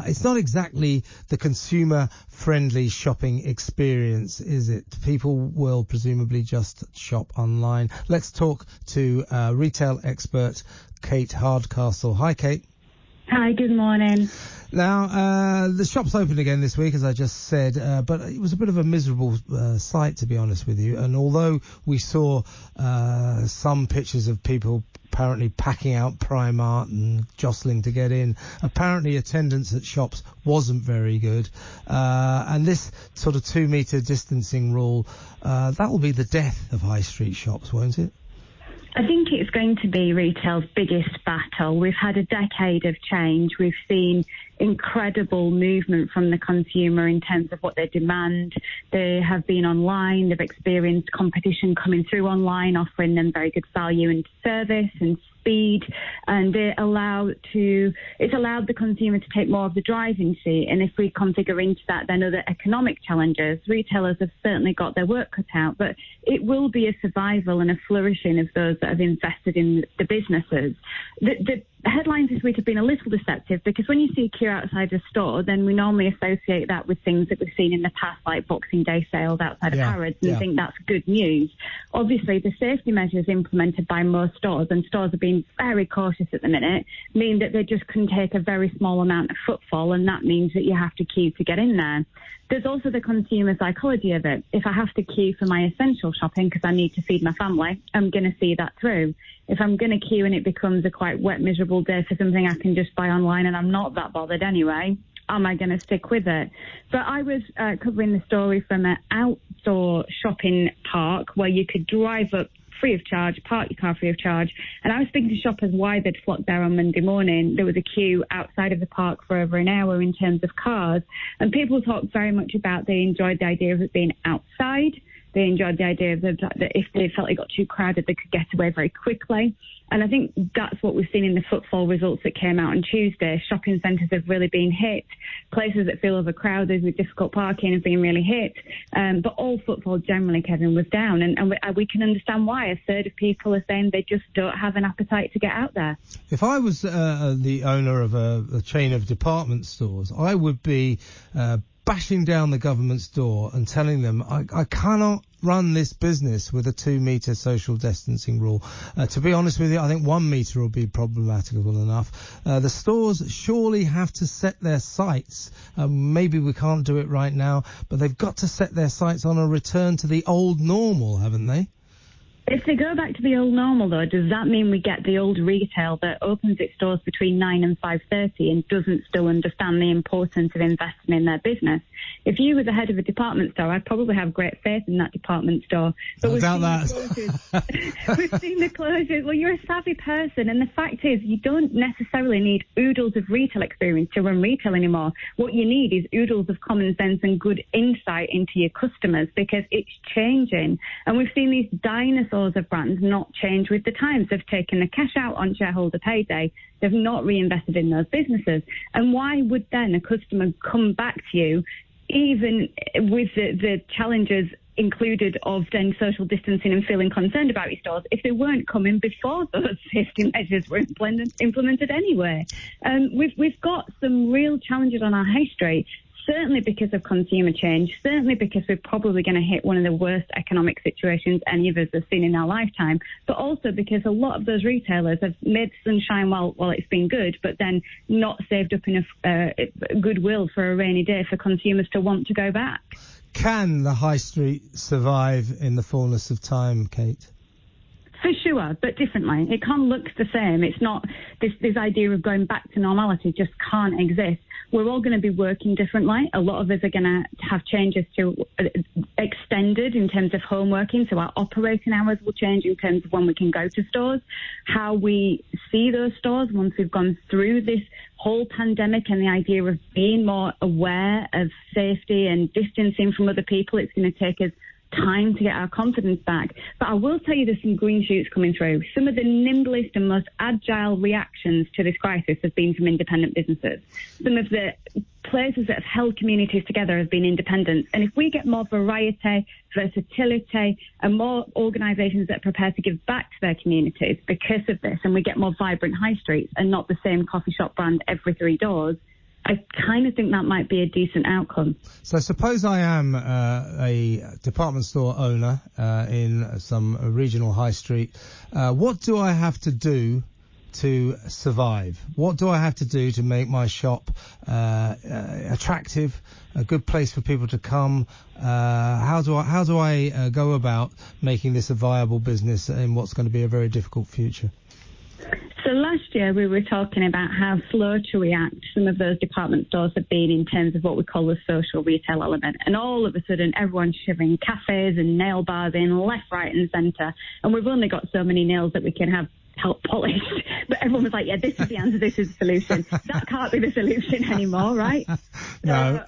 it's not exactly the consumer-friendly shopping experience, is it? People will presumably just shop online. Let's talk to retail expert Kate Hardcastle. Hi, Kate. Hi, good morning. Now, the shop's open again this week, as I just said, but it was a bit of a miserable sight, to be honest with you. And although we saw some pictures of people apparently packing out Primark and jostling to get in, apparently attendance at shops wasn't very good. And this sort of 2 metre distancing rule, that will be the death of high street shops, won't it? I think it's going to be retail's biggest battle. We've had a decade of change. We've seen incredible movement from the consumer in terms of what they demand. They have been online. They've experienced competition coming through online, offering them very good value and service and speed, and it's allowed the consumer to take more of the driving seat. And if we configure into that then other economic challenges, retailers have certainly got their work cut out, but it will be a survival and a flourishing of those that have invested in the businesses. The headlines this week have been a little deceptive, because when you see a queue outside a store, then we normally associate that with things that we've seen in the past, like Boxing Day sales outside of Harrods, and think that's good news. Obviously, the safety measures implemented by most stores, and stores are being very cautious at the minute, mean that they just can take a very small amount of footfall, and that means that you have to queue to get in there. There's also the consumer psychology of it. If I have to queue for my essential shopping because I need to feed my family, I'm going to see that through. If I'm going to queue and it becomes a quite wet, miserable day for something I can just buy online and I'm not that bothered anyway, am I going to stick with it? But I was covering the story from an outdoor shopping park where you could drive up free of charge, park your car free of charge. And I was speaking to shoppers why they'd flocked there on Monday morning. There was a queue outside of the park for over an hour in terms of cars. And people talked very much about they enjoyed the idea of it being outside. They enjoyed the idea that if they felt it got too crowded, they could get away very quickly. And I think that's what we've seen in the footfall results that came out on Tuesday. Shopping centres have really been hit. Places that feel overcrowded with difficult parking have been really hit. But all footfall generally, Kevin, was down. And we can understand why. A third of people are saying they just don't have an appetite to get out there. If I was the owner of a chain of department stores, I would be bashing down the government's door and telling them I cannot run this business with a 2 metre social distancing rule. To be honest with you, I think 1 metre will be problematical enough. The stores surely have to set their sights. Maybe we can't do it right now, but they've got to set their sights on a return to the old normal, haven't they? If they go back to the old normal, though, does that mean we get the old retail that opens its doors between 9 and 5:30 and doesn't still understand the importance of investing in their business? If you were the head of a department store, I'd probably have great faith in that department store. But we've seen the closures. Well, you're a savvy person, and the fact is you don't necessarily need oodles of retail experience to run retail anymore. What you need is oodles of common sense and good insight into your customers, because it's changing. And we've seen these dinosaurs of brands not change with the times. They've taken the cash out on shareholder payday. They've not reinvested in those businesses. And why would then a customer come back to you, even with the challenges included of then social distancing and feeling concerned about your stores, if they weren't coming before those safety measures were implemented anyway? We've got some real challenges on our high street. Certainly because of consumer change, certainly because we're probably going to hit one of the worst economic situations any of us have seen in our lifetime, but also because a lot of those retailers have made sunshine while it's been good, but then not saved up enough goodwill for a rainy day for consumers to want to go back. Can the high street survive in the fullness of time, Kate? For sure, but differently. It can't look the same. It's not this idea of going back to normality just can't exist. We're all going to be working differently. A lot of us are going to have changes to extended in terms of home working, so our operating hours will change in terms of when we can go to stores, how we see those stores once we've gone through this whole pandemic, and the idea of being more aware of safety and distancing from other people. It's going to take us time to get our confidence back. But I will tell you there's some green shoots coming through. Some of the nimblest and most agile reactions to this crisis have been from independent businesses. Some of the places that have held communities together have been independent. And if we get more variety, versatility, and more organisations that are prepared to give back to their communities because of this, and we get more vibrant high streets and not the same coffee shop brand every 3 doors, I kind of think that might be a decent outcome. So suppose I am a department store owner in some regional high street. What do I have to do to survive? What do I have to do to make my shop attractive, a good place for people to come? How do I go about making this a viable business in what's going to be a very difficult future? So last year we were talking about how slow to react some of those department stores have been in terms of what we call the social retail element. And all of a sudden everyone's shoving cafes and nail bars in left, right and centre. And we've only got so many nails that we can have help polished. But everyone was like, yeah, this is the answer, this is the solution. That can't be the solution anymore, right? No.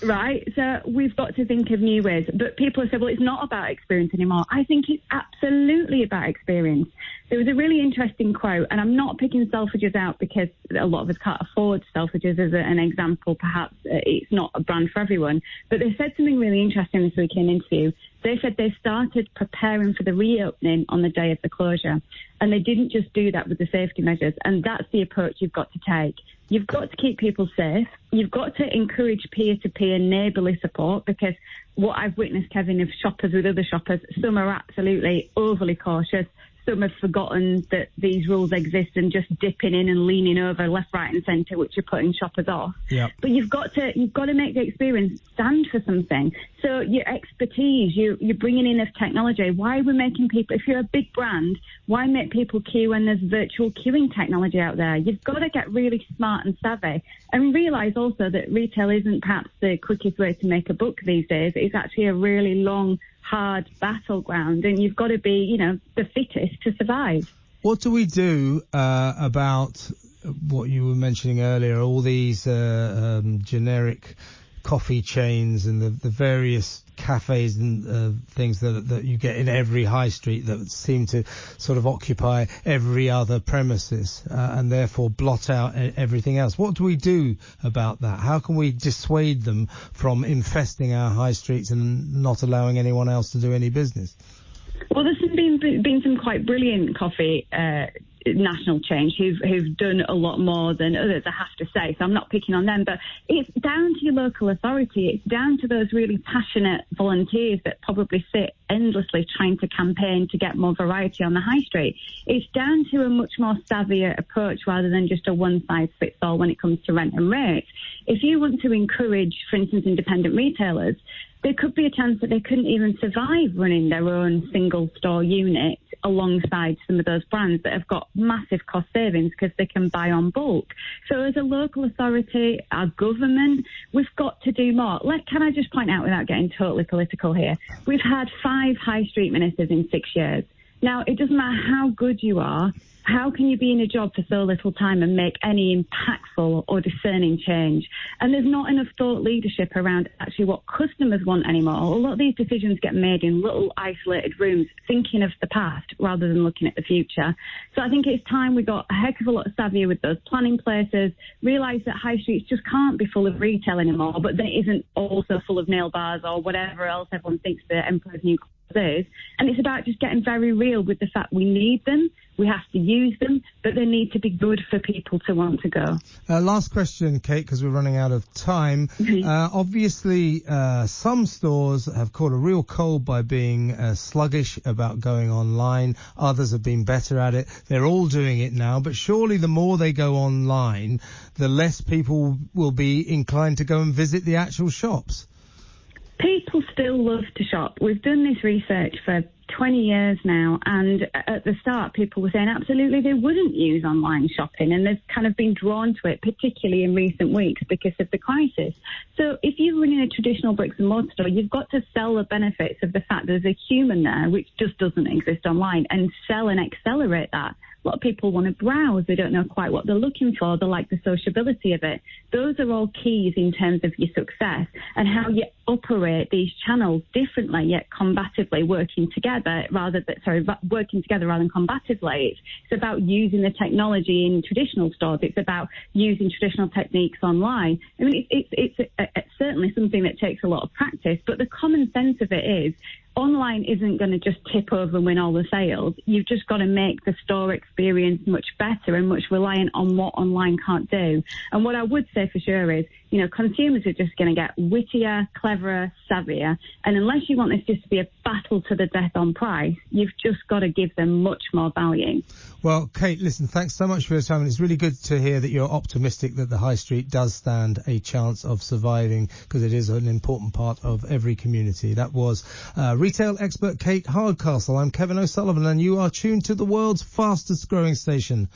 Right, so we've got to think of new ways. But people have said, well, it's not about experience anymore. I think it's absolutely about experience. There was a really interesting quote, and I'm not picking Selfridges out because a lot of us can't afford Selfridges as an example. Perhaps it's not a brand for everyone. But they said something really interesting this week in an interview. They said they started preparing for the reopening on the day of the closure. And they didn't just do that with the safety measures. And that's the approach you've got to take. You've got to keep people safe. You've got to encourage peer-to-peer neighbourly support, because what I've witnessed, Kevin, of shoppers with other shoppers, some are absolutely overly cautious. Some have forgotten that these rules exist and just dipping in and leaning over left, right and centre, which are putting shoppers off. Yep. But you've got to make the experience stand for something. So your expertise, you're bringing in of technology. Why are we making people, if you're a big brand, why make people queue when there's virtual queuing technology out there? You've got to get really smart and savvy and realise also that retail isn't perhaps the quickest way to make a buck these days. It's actually a really long, hard battleground, and you've got to be, the fittest to survive. What do we do about what you were mentioning earlier, all these generic coffee chains and the various cafes and things that you get in every high street that seem to sort of occupy every other premises and therefore blot out everything else? What do we do about that? How can we dissuade them from infesting our high streets and not allowing anyone else to do any business? Well, there's been some quite brilliant coffee national chains who've done a lot more than others, I have to say, so I'm not picking on them, but it's down to your local authority. It's down to those really passionate volunteers that probably sit endlessly trying to campaign to get more variety on the high street. It's down to a much more savvier approach rather than just a one-size-fits-all when it comes to rent and rates. If you want to encourage, for instance, independent retailers, there could be a chance that they couldn't even survive running their own single store unit alongside some of those brands that have got massive cost savings because they can buy on bulk. So as a local authority, our government, we've got to do more. Can I just point out, without getting totally political here, we've had 5 high street ministers in 6 years. Now, it doesn't matter how good you are, how can you be in a job for so little time and make any impactful or discerning change? And there's not enough thought leadership around actually what customers want anymore. A lot of these decisions get made in little isolated rooms, thinking of the past rather than looking at the future. So I think it's time we got a heck of a lot savvier with those planning places, realise that high streets just can't be full of retail anymore, but then it isn't also full of nail bars or whatever else everyone thinks the Emperor's New Clothes is. And it's about just getting very real with the fact we need them. We have to use them, but they need to be good for people to want to go. Last question, Kate, because we're running out of time. Obviously, some stores have caught a real cold by being sluggish about going online. Others have been better at it. They're all doing it now, but surely the more they go online, the less people will be inclined to go and visit the actual shops. People still love to shop. We've done this research for 20 years now, and at the start people were saying absolutely they wouldn't use online shopping, and they've kind of been drawn to it, particularly in recent weeks because of the crisis. So if you're running a traditional bricks and mortar store, you've got to sell the benefits of the fact there's a human there, which just doesn't exist online, and sell and accelerate that. A lot of people want to browse. They don't know quite what they're looking for. They like the sociability of it. Those are all keys in terms of your success and how you operate these channels differently yet combatively, working together rather than combatively. It's about using the technology in traditional stores. It's about using traditional techniques online. I mean, it's certainly something that takes a lot of practice, but the common sense of it is online isn't going to just tip over and win all the sales. You've just got to make the store experience much better and much reliant on what online can't do. And what I would say for sure is, you know, consumers are just going to get wittier, cleverer, savvier. And unless you want this just to be a battle to the death on price, you've just got to give them much more value. Well, Kate, listen, thanks so much for your time. And it's really good to hear that you're optimistic that the high street does stand a chance of surviving, because it is an important part of every community. That was retail expert Kate Hardcastle. I'm Kevin O'Sullivan, and you are tuned to the world's fastest growing station.